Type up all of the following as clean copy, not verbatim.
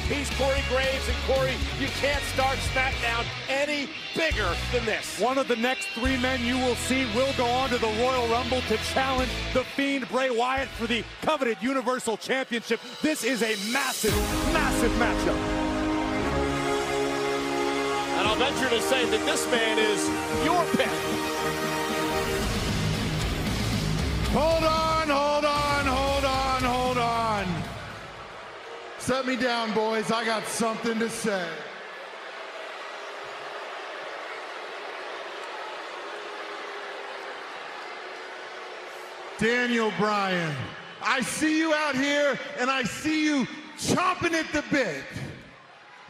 He's Corey Graves, and Corey, you can't start SmackDown any bigger than this. One of the next 3 men you will see will go on to the Royal Rumble to challenge The Fiend Bray Wyatt for the coveted Universal Championship. This is a massive, massive matchup. And I'll venture to say that this man is your pick. Hold on, hold on, hold on, hold on. Set me down, boys. I got something to say. Daniel Bryan, I see you out here, and I see you chomping at the bit.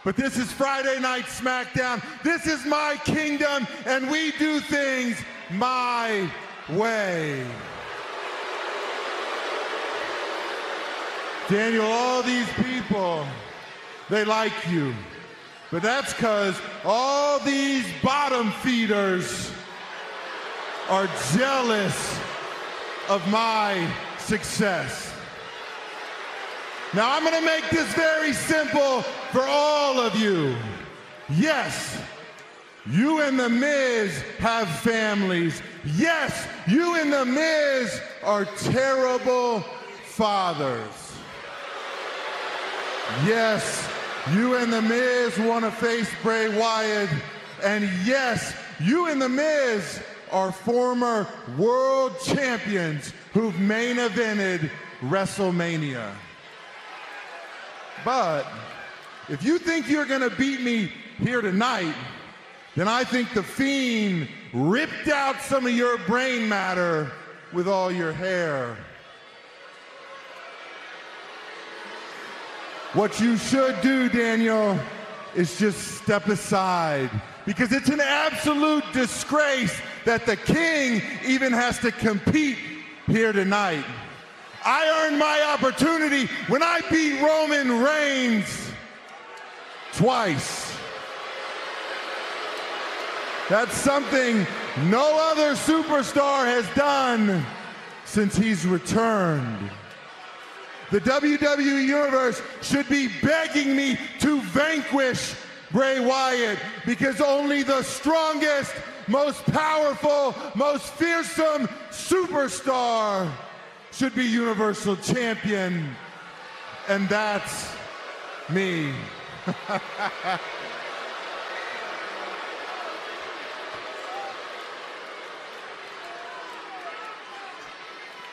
But this is Friday Night SmackDown. This is my kingdom, and we do things my way. Daniel, all these people, they like you. But that's because all these bottom feeders are jealous of my success. Now, I'm going to make this very simple for all of you. Yes, you and The Miz have families. Yes, you and The Miz are terrible fathers. Yes, you and The Miz want to face Bray Wyatt. And yes, you and The Miz are former world champions who've main evented WrestleMania. But if you think you're going to beat me here tonight, then I think The Fiend ripped out some of your brain matter with all your hair. What you should do, Daniel, is just step aside, because it's an absolute disgrace that the King even has to compete here tonight. I earned my opportunity when I beat Roman Reigns twice. That's something no other superstar has done since he's returned. The WWE Universe should be begging me to vanquish Bray Wyatt, because only the strongest, most powerful, most fearsome superstar should be Universal Champion, and that's me.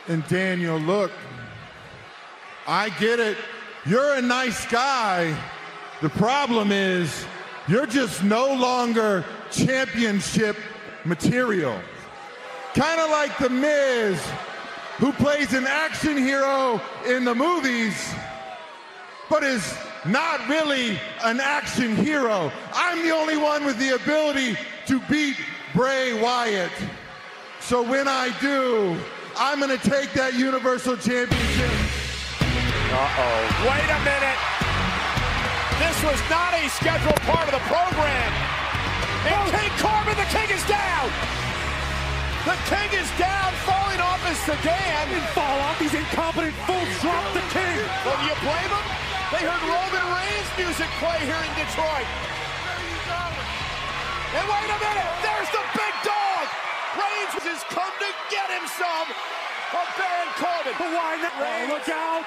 And Daniel, look, I get it. You're a nice guy. The problem is you're just no longer championship material. Kind of like The Miz, who plays an action hero in the movies, but is not really an action hero. I'm the only one with the ability to beat Bray Wyatt. So when I do, I'm going to take that Universal Championship. Wait a minute. This was not a scheduled part of the program. And King Corbin, the King is down. The King is down, falling off his sedan. He didn't fall off. He's incompetent. Full drop the King. Well, do you blame him? They heard Roman Reigns music play here in Detroit. And wait a minute. There's the big dog. Reigns has come to get him some from Baron Corbin. But why not? Reigns, look out.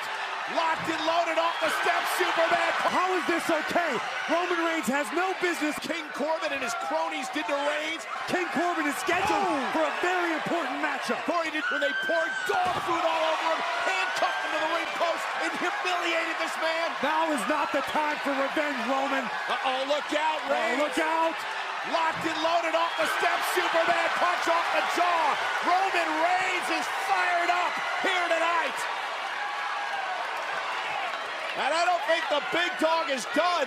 Locked and loaded off the steps, Superman. How is this okay? Roman Reigns has no business. King Corbin and his cronies did to Reigns. King Corbin is scheduled for a very important matchup. Corey did when they poured dog food all over him, handcuffed him to the ring post, and humiliated this man. Now is not the time for revenge, Roman. Uh-oh, look out, Reigns. Look out. Locked and loaded off the steps, Superman punch off the jaw. Roman Reigns is fired up here tonight. And I don't think the big dog is done.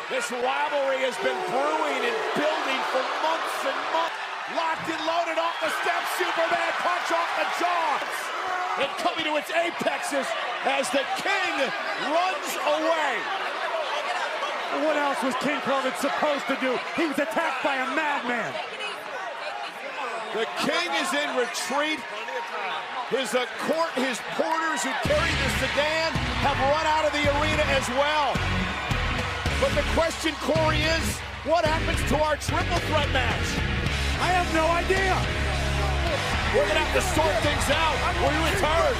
This rivalry has been brewing and building for months and months. Locked and loaded off the steps, Superman punch off the jaw. And coming to its apexes as the King runs away. What else was King Corbin supposed to do? He was attacked by a madman. The King is in retreat. His porters who carried the sedan have run out of the arena as well. But the question, Corey, is what happens to our triple threat match? I have no idea. We're going to have to sort things out when we return.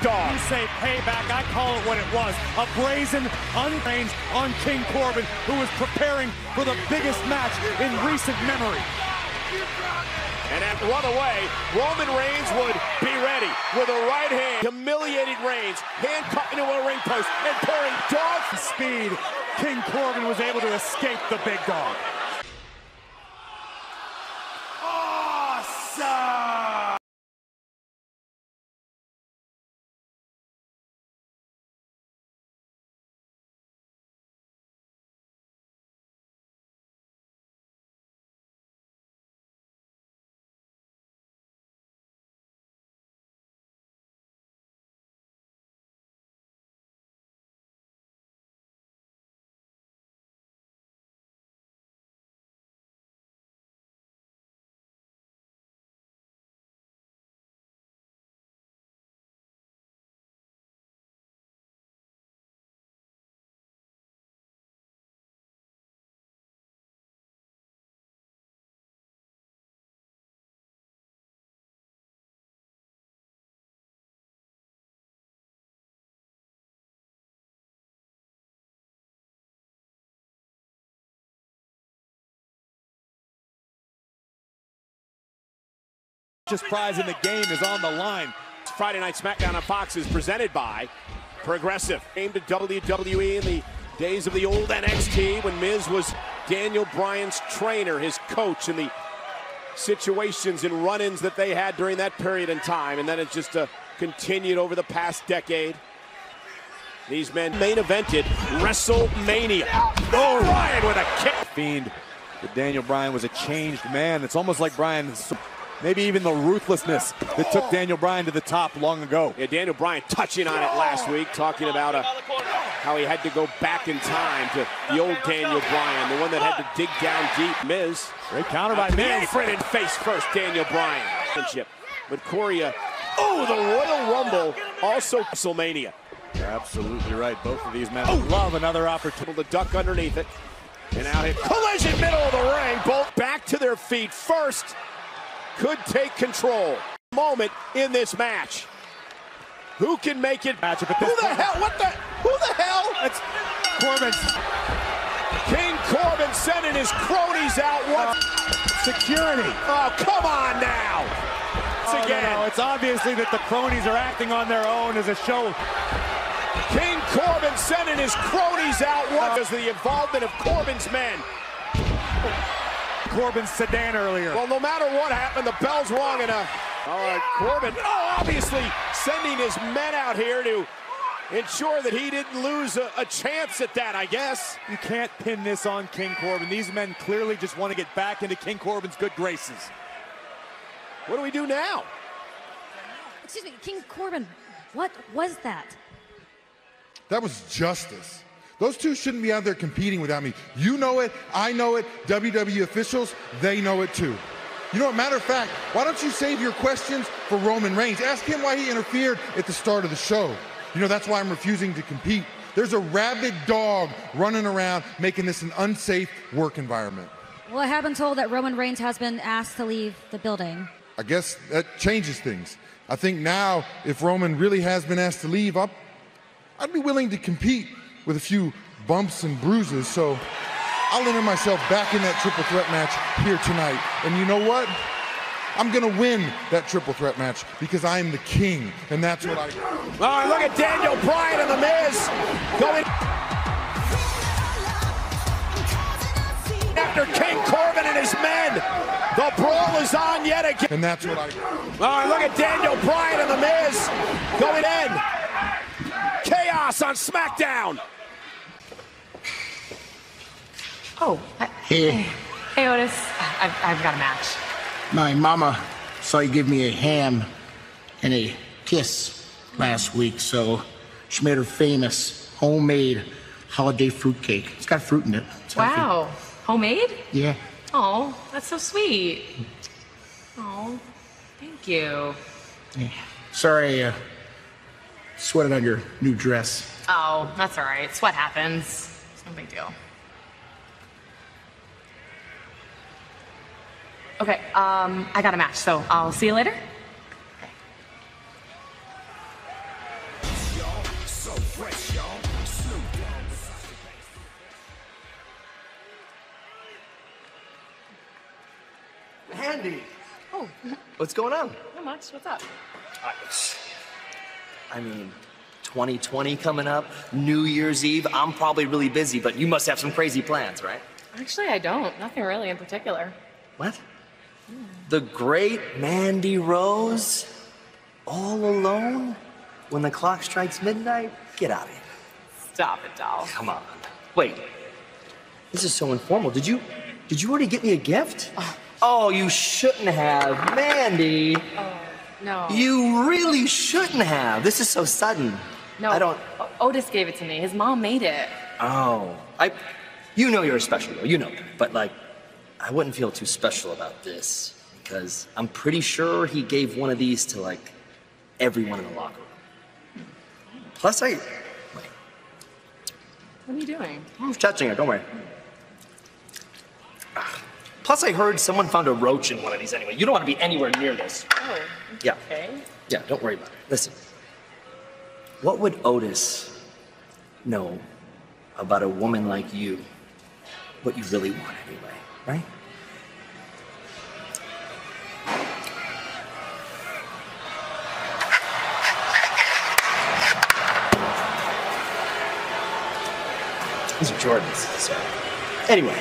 You say payback, I call it what it was. A brazen, unranged on King Corbin, who was preparing for the biggest match in recent memory. And at runaway, Roman Reigns would be ready with a right hand. Humiliated Reigns, handcuffed into a ring post and pouring dog speed. King Corbin was able to escape the big dog. Awesome! Prize in the game is on the line. Friday Night Smackdown on Fox is presented by Progressive. Came to WWE in the days of the old NXT when Miz was Daniel Bryan's trainer, his coach, in the situations and run-ins that they had during that period in time. And then it just continued over the past decade. These men main evented WrestleMania. Oh, Bryan with a kick. Fiend, but Daniel Bryan was a changed man. It's almost like Bryan's, maybe even the ruthlessness that took Daniel Bryan to the top long ago. Yeah, Daniel Bryan touching on it last week, talking about how he had to go back in time to the old Daniel Bryan, the one that had to dig down deep. Miz. Great counter by Miz. Apron and face first, Daniel Bryan. But Corey, the Royal Rumble, also WrestleMania. You're absolutely right. Both of these men love another opportunity to duck underneath it. And out hit collision, middle of the ring. Both back to their feet first. Could take control. Moment in this match. Who can make it? Who the hell? Who the hell? It's Corbin. King Corbin sending his cronies out. What? Security. Oh, come on now. Again. No. It's obviously that the cronies are acting on their own as a show. King Corbin sending his cronies out. What? Because of the involvement of Corbin's men. Corbin's sedan earlier. Well, no matter what happened, the bell's rung enough. All right, Corbin, obviously sending his men out here to ensure that he didn't lose a chance at that, I guess. You can't pin this on King Corbin. These men clearly just want to get back into King Corbin's good graces. What do we do now? Excuse me, King Corbin, what was that? That was justice. Those two shouldn't be out there competing without me. You know it, I know it, WWE officials, they know it too. You know what, matter of fact, why don't you save your questions for Roman Reigns? Ask him why he interfered at the start of the show. You know, that's why I'm refusing to compete. There's a rabid dog running around making this an unsafe work environment. Well, I have been told that Roman Reigns has been asked to leave the building. I guess that changes things. I think now, if Roman really has been asked to leave, I'd be willing to compete with a few bumps and bruises, so I'll enter myself back in that triple threat match here tonight. And you know what? I'm gonna win that triple threat match because I am the king, and that's what I do. All right, look at Daniel Bryan and The Miz going after King Corbin and his men. The brawl is on yet again. And that's what I do. All right, look at Daniel Bryan and The Miz going in. Chaos on SmackDown. Oh, hey Otis, I've got a match. My mama saw you give me a ham and a kiss last week, so she made her famous homemade holiday fruitcake. It's got fruit in it. Wow, homemade? Yeah. Oh, that's so sweet. Oh, thank you. Yeah. Sorry Sweated on your new dress. Oh, that's all right. Sweat happens. It's no big deal. Okay, I got a match, so I'll see you later. Andy! Oh. What's going on? Not much. What's up? I mean, 2020 coming up, New Year's Eve. I'm probably really busy, but you must have some crazy plans, right? Actually, I don't. Nothing really in particular. What? The great Mandy Rose? All alone? When the clock strikes midnight? Get out of here. Stop it, doll. Come on. Wait. This is so informal. Did you already get me a gift? Oh, you shouldn't have. Mandy! Oh, no. You really shouldn't have. This is so sudden. No, I don't... Otis gave it to me. His mom made it. Oh. You know you're special, though. You know that. But, like, I wouldn't feel too special about this. Because I'm pretty sure he gave one of these to, like, everyone in the locker room. Plus, Wait. What are you doing? I'm touching it. Don't worry. Plus, I heard someone found a roach in one of these anyway. You don't want to be anywhere near this. Oh, Yeah. okay. Yeah, don't worry about it. Listen. What would Otis know about a woman like you? What you really want anyway, right? These are Jordans, so. Anyway,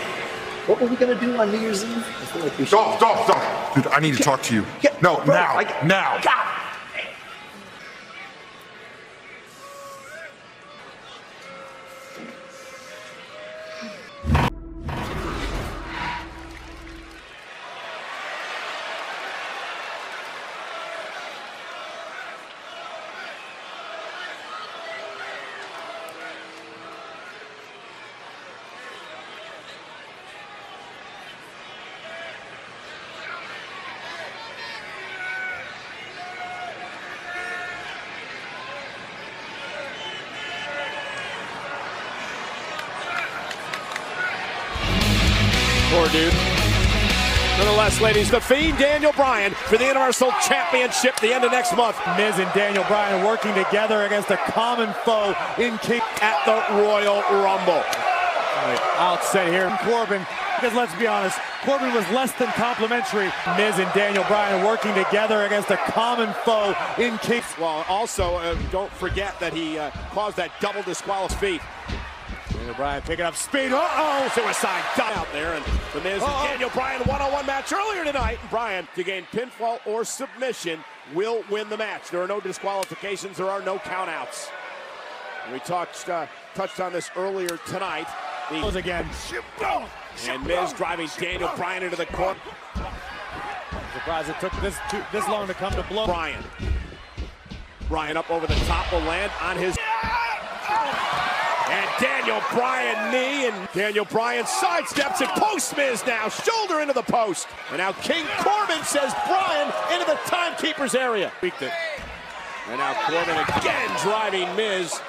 what were we gonna do on New Year's Eve? I feel like we should. Stop. Dude, I need to talk to you. Yeah, No, bro, now. Now. God. Poor dude. Nonetheless, ladies, the Fiend, Daniel Bryan, for the Universal Championship the end of next month. Miz and Daniel Bryan working together against a common foe in King At the Royal Rumble. outset here. Corbin, because let's be honest, Corbin was less than complimentary. Miz and Daniel Bryan working together against a common foe in King. Well, also, don't forget that he caused that double disqualification. Daniel Bryan picking up speed. Suicide dive out there, and the Miz and Daniel Bryan one-on-one match earlier tonight. Bryan, to gain pinfall or submission, will win the match. There are no disqualifications. There are no countouts. We touched on this earlier tonight. Again. And Miz driving Daniel Bryan into the corner. Surprised it took this long to come to blow. Bryan up over the top will land on his. And Daniel Bryan knee, and Daniel Bryan sidesteps and post Miz now, shoulder into the post. And now King Corbin says Bryan into the timekeeper's area. And now Corbin again driving Miz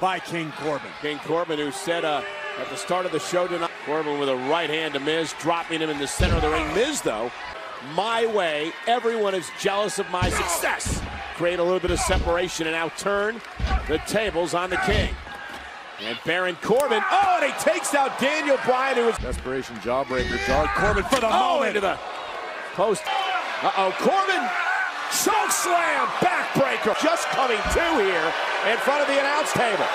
by King Corbin. King Corbin, who said at the start of the show tonight, Corbin with a right hand to Miz, dropping him in the center of the ring. Miz, though, my way, everyone is jealous of my success. Create a little bit of separation and now turn the tables on the King. And Baron Corbin, and he takes out Daniel Bryan, who was Desperation jawbreaker, Corbin for the moment. Into the post. Corbin, choke slam, backbreaker, just coming to here in front of the announce table.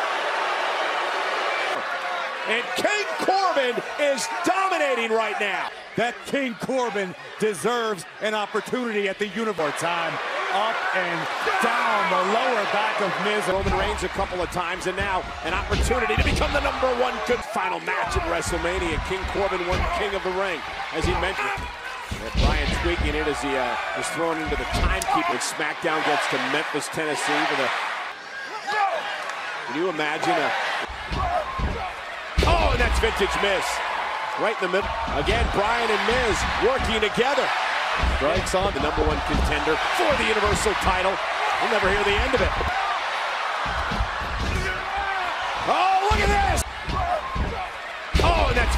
And King Corbin is dominating right now. That King Corbin deserves an opportunity at the Universal time. Up and down the lower back of Miz. Roman Reigns a couple of times, and now an opportunity to become the #1 good final match at WrestleMania. King Corbin won King of the Ring, as he mentioned. And Bryan tweaking it as he is thrown into the timekeeper. Smackdown gets to Memphis, Tennessee for the. Can you imagine and that's vintage Miz. Right in the middle. Again, Bryan and Miz working together. Strikes on the #1 contender for the Universal title. We'll never hear the end of it.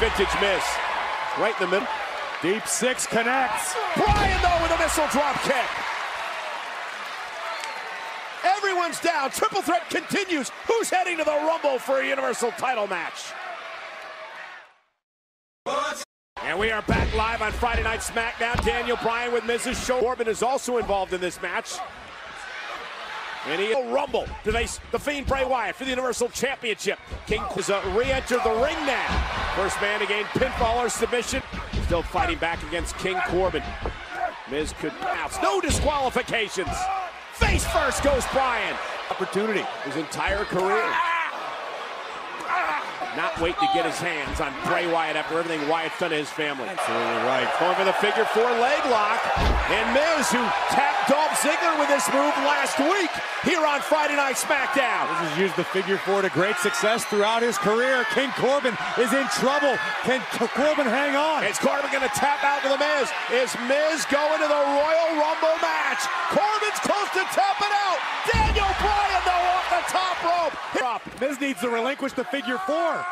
vintage Miz. Right in the middle. Deep six connects. Bryan, though, with a missile drop kick. Everyone's down. Triple threat continues. Who's heading to the Rumble for a Universal title match? And we are back live on Friday Night Smackdown. Daniel Bryan with Miz's show. Corbin is also involved in this match. And he will rumble to face the Fiend Bray Wyatt for the Universal Championship. King has re-entered the ring now. First man to gain pinfall or submission. Still fighting back against King Corbin. Miz could bounce. No disqualifications. Face first goes Bryan. Opportunity his entire career. Not wait to get his hands on Bray Wyatt after everything Wyatt's done to his family. Absolutely right. Going for the figure four leg lock. And Miz, who tapped Dolph Ziggler with this move last week here on Friday Night Smackdown. Miz has used the figure four to great success throughout his career. King Corbin is in trouble. Can Corbin hang on? Is Corbin going to tap out to the Miz? Is Miz going to the Royal Rumble match? Corbin's close to tapping out. Daniel Bryan, though, off the top rope. Miz needs to relinquish the figure four.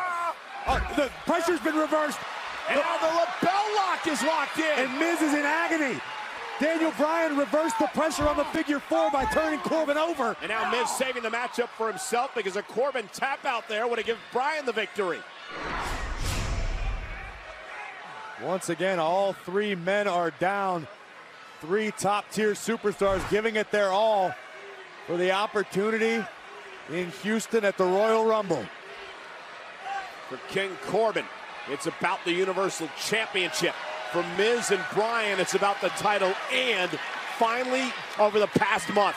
The pressure's been reversed. And now the lapel lock is locked in. And Miz is in agony. Daniel Bryan reversed the pressure on the figure four by turning Corbin over. And now Miz saving the matchup for himself because a Corbin tap out there would have given Bryan the victory. Once again, all three men are down. Three top-tier superstars giving it their all for the opportunity in Houston at the Royal Rumble. For King Corbin, it's about the Universal Championship. For Miz and Bryan, it's about the title, and finally, over the past month.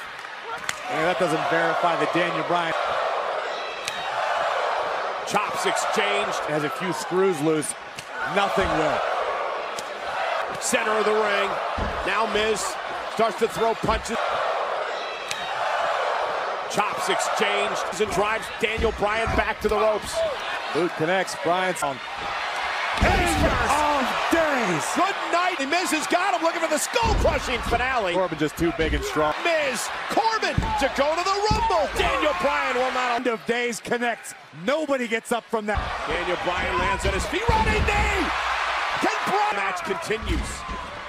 And that doesn't verify the Daniel Bryan. Chops exchanged. Has a few screws loose. Nothing will. Center of the ring. Now Miz starts to throw punches. Chops exchanged and drives Daniel Bryan back to the ropes. Boot connects. Bryan's on. End of days. Good night. And Miz has got him looking for the skull-crushing finale. Corbin just too big and strong. Miz, Corbin to go to the Rumble. Daniel Bryan will not. End of days connects. Nobody gets up from that. Daniel Bryan lands on his feet. Running knee. Can Bryan? Match continues.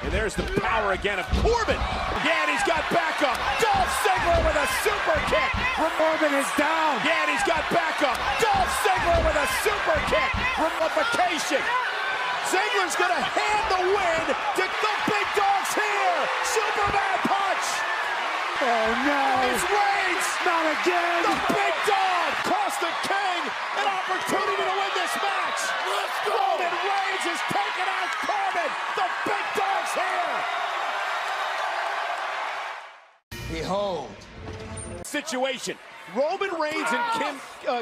And there's the power again of Corbin. Yeah, and he's got backup. Dolph Ziggler with a super kick. Corbin is down. Yeah, and he's got backup. Dolph Ziggler with a super kick. Remotification. Ziggler's going to hand the win to the big dogs here. Superman punch. Oh, no. It's Reigns. Not again. The big dog cost the King an opportunity to win this match. Let's go. Roman Reigns is taking out Corbin. The big dog's here. Behold. Situation. Roman Reigns and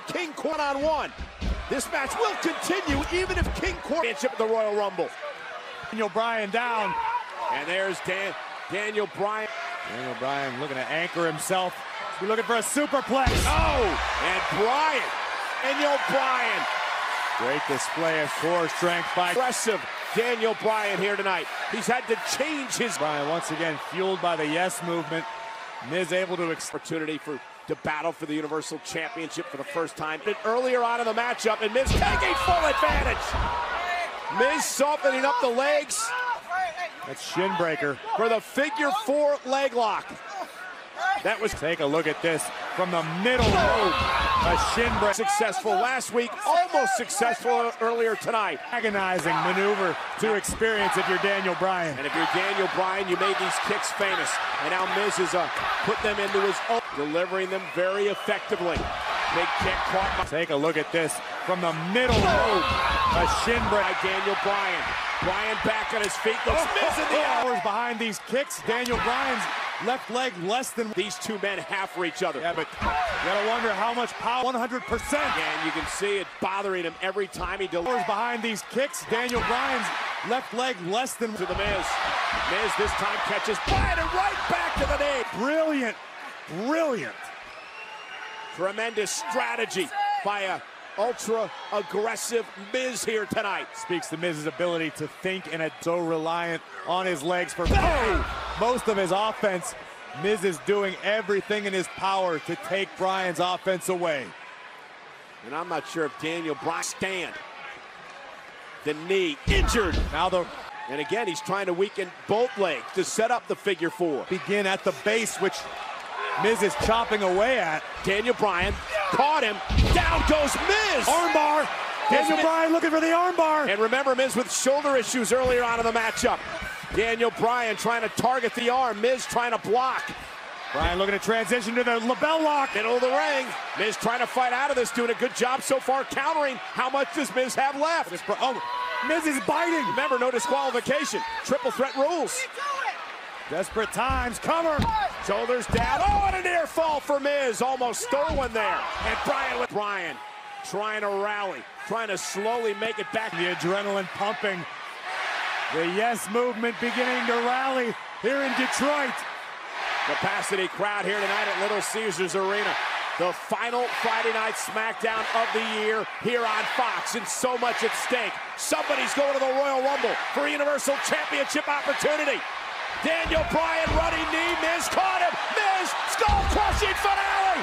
King Corbin on-one. This match will continue even if King Corbin at the Royal Rumble. Daniel Bryan down. And there's Daniel Bryan. Daniel Bryan looking to anchor himself. He's looking for a superplex. Oh, and Bryan. Daniel Bryan. Great display of core strength by impressive Daniel Bryan here tonight. He's had to change his. Bryan once again fueled by the yes movement. Miz able to opportunity to battle for the Universal Championship for the first time. But earlier on in the matchup, and Miz taking full advantage. Miz softening up the legs. That's shin breaker for the figure four leg lock. That was. Take a look at this from the middle. A shin break. Successful last week, almost successful earlier tonight. Agonizing maneuver to experience if you're Daniel Bryan. And if you're Daniel Bryan, you made these kicks famous. And now Miz has put them into his own, delivering them very effectively. Big kick caught. Take a look at this from the middle. A shin break by Daniel Bryan. Bryan back on his feet. Looks Miz in the hours behind these kicks. Daniel Bryan's left leg less than. These two men half for each other. Yeah, but you gotta wonder how much power. 100%. And you can see it bothering him every time he delivers. Behind these kicks, Daniel Bryan's left leg less than. To the Miz. Miz this time catches Bryan and right back to the knee. Brilliant. Brilliant. Tremendous strategy by a ultra-aggressive Miz here tonight. Speaks to Miz's ability to think and so reliant on his legs for most of his offense. Miz is doing everything in his power to take Bryan's offense away. And I'm not sure if Daniel Bryan stand. The knee injured. And again, he's trying to weaken both legs to set up the figure four. Begin at the base, which Miz is chopping away at. Daniel Bryan caught him. Down goes Miz. Armbar. Daniel Bryan looking for the armbar. And remember, Miz with shoulder issues earlier on in the matchup. Daniel Bryan trying to target the arm. Miz trying to block. Bryan looking to transition to the label lock. Middle of the ring. Miz trying to fight out of this, doing a good job so far countering. How much does Miz have left? Miz is biting. Remember, no disqualification. Triple threat rules. Desperate times. Cover. Shoulders down. Oh, and a near fall for Miz. Almost stole one there. And Bryan trying to rally. Trying to slowly make it back. The adrenaline pumping. The yes movement beginning to rally here in Detroit. Capacity crowd here tonight at Little Caesars Arena. The final Friday night SmackDown of the year here on Fox, and so much at stake. Somebody's going to the Royal Rumble for a Universal Championship opportunity. Daniel Bryan running knee, Miz caught him. Miz, skull-crushing finale.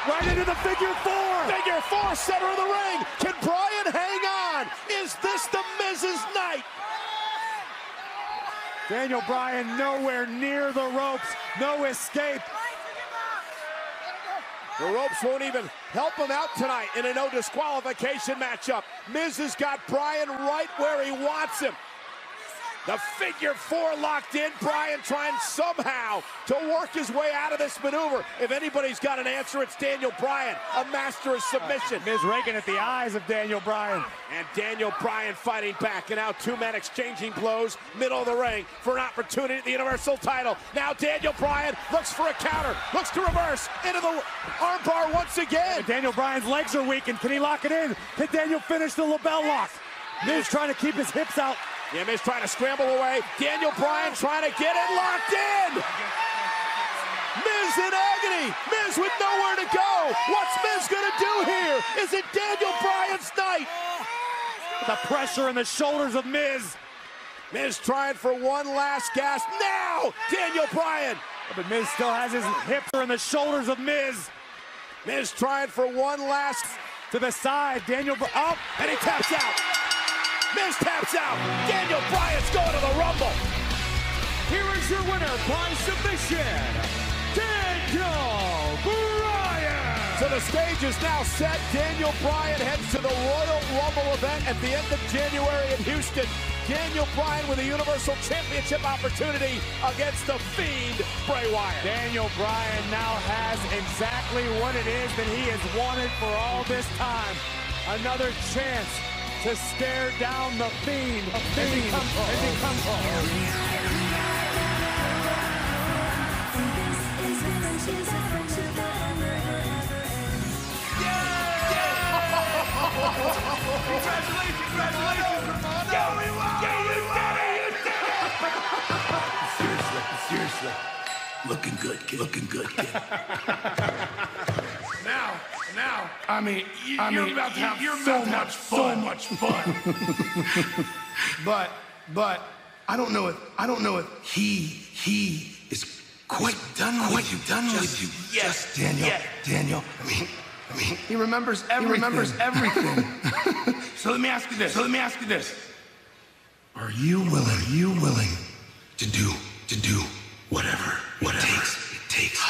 Right into the figure four. Figure four, center of the ring. Can Bryan hang on? Is this the Miz's night? Daniel Bryan nowhere near the ropes. No escape. The ropes won't even help him out tonight in a no disqualification matchup. Miz has got Bryan right where he wants him. The figure four locked in. Bryan trying somehow to work his way out of this maneuver. If anybody's got an answer, it's Daniel Bryan, a master of submission. Miz raking at the eyes of Daniel Bryan. And Daniel Bryan fighting back. And now two men exchanging blows, middle of the ring for an opportunity at the Universal title. Now Daniel Bryan looks for a counter, looks to reverse into the armbar once again. And Daniel Bryan's legs are weakened. Can he lock it in? Can Daniel finish the label lock? Miz trying to keep his hips out. Yeah, Miz trying to scramble away. Daniel Bryan trying to get it locked in. Miz in agony. Miz with nowhere to go. What's Miz going to do here? Is it Daniel Bryan's night? The pressure in the shoulders of Miz. Miz trying for one last gasp. Now, Daniel Bryan. But Miz still has his hips in the shoulders of Miz. Miz trying for one last. To the side, Daniel Bryan. Oh, and he taps out. Miz taps out. Daniel Bryan's going to the Rumble. Here is your winner by submission, Daniel Bryan. So the stage is now set. Daniel Bryan heads to the Royal Rumble event at the end of January in Houston. Daniel Bryan with a Universal Championship opportunity against the Fiend, Bray Wyatt. Daniel Bryan now has exactly what it is that he has wanted for all this time. Another chance to stare down the Fiend. And become Seriously. Looking good, kid. Looking good, kid. Now. I mean, you're about to have so much fun. but I don't know if he is quite done with you. Yes, Daniel. I mean, he remembers everything. So let me ask you this. Are you willing to do whatever it takes?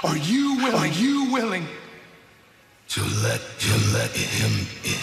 Are you willing to let him in?